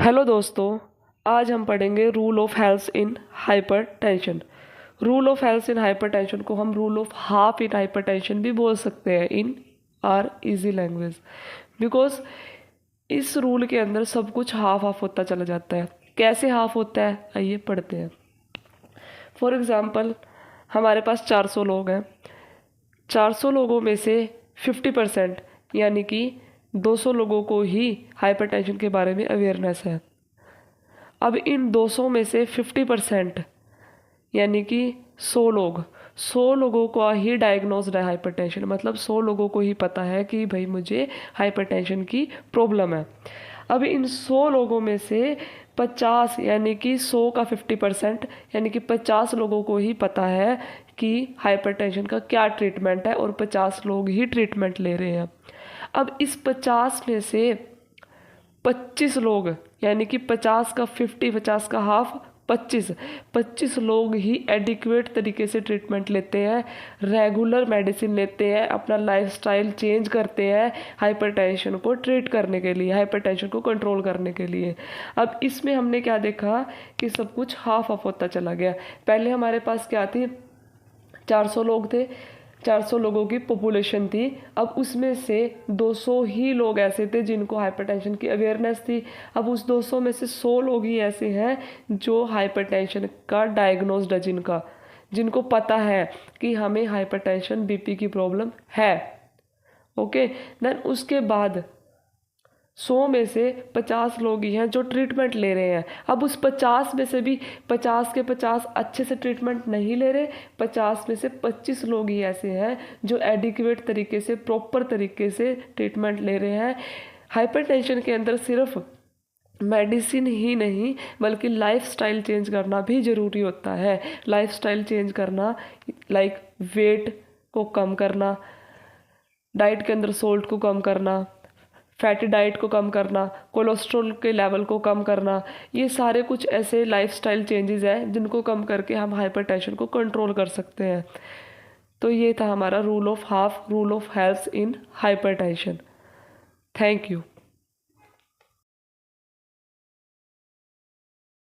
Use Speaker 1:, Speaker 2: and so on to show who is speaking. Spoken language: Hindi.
Speaker 1: हेलो दोस्तों, आज हम पढ़ेंगे rule of health in hypertension. Rule of health in hypertension को हम rule of half in hypertension भी बोल सकते हैं इन आर इजी लैंग्वेज, बिकॉज इस रूल के अंदर सब कुछ हाफ हाफ होता चला जाता है। कैसे हाफ होता है आइए पढ़ते हैं। फॉर एग्ज़ाम्पल, हमारे पास 400 लोग हैं। 400 लोगों में से 50% यानी कि 200 लोगों को ही हाइपरटेंशन के बारे में अवेयरनेस है। अब इन 200 में से 50% यानी कि 100 लोगों को ही डायग्नोज्ड है हाइपरटेंशन, मतलब 100 लोगों को ही पता है कि भाई मुझे हाइपरटेंशन की प्रॉब्लम है। अब इन 100 लोगों में से 50 यानी कि 100 का 50% यानी कि 50 लोगों को ही पता है कि हाइपरटेंशन का क्या ट्रीटमेंट है और 50 लोग ही ट्रीटमेंट ले रहे हैं। अब इस 50 में से 25 लोग यानी कि 50 का 50, 50 का हाफ 25 लोग ही एडिक्वेट तरीके से ट्रीटमेंट लेते हैं, रेगुलर मेडिसिन लेते हैं, अपना लाइफस्टाइल चेंज करते हैं हाइपरटेंशन को ट्रीट करने के लिए, हाइपरटेंशन को कंट्रोल करने के लिए। अब इसमें हमने क्या देखा कि सब कुछ हाफ हाफ होता चला गया। पहले हमारे पास क्या थी, 400 लोग थे, 400 लोगों की पॉपुलेशन थी। अब उसमें से 200 ही लोग ऐसे थे जिनको हाइपरटेंशन की अवेयरनेस थी। अब उस 200 में से 100 लोग ही ऐसे हैं जो हाइपरटेंशन का डायग्नोस्ड है, जिनको पता है कि हमें हाइपरटेंशन बीपी की प्रॉब्लम है। ओके, देन उसके बाद 100 में से 50 लोग ही हैं जो ट्रीटमेंट ले रहे हैं। अब उस 50 में से भी 50 के 50 अच्छे से ट्रीटमेंट नहीं ले रहे। 50 में से 25 लोग ही ऐसे हैं जो एडिक्वेट तरीके से, प्रॉपर तरीके से ट्रीटमेंट ले रहे हैं। हाइपरटेंशन के अंदर सिर्फ मेडिसिन ही नहीं बल्कि लाइफस्टाइल चेंज करना भी ज़रूरी होता है। लाइफस्टाइल चेंज करना लाइक वेट को कम करना, डाइट के अंदर सोल्ट को कम करना, फैटी डाइट को कम करना, कोलेस्ट्रॉल के लेवल को कम करना, ये सारे कुछ ऐसे लाइफस्टाइल चेंजेस हैं जिनको कम करके हम हाइपरटेंशन को कंट्रोल कर सकते हैं। तो ये था हमारा rule of half, rule of health in hypertension. Thank you.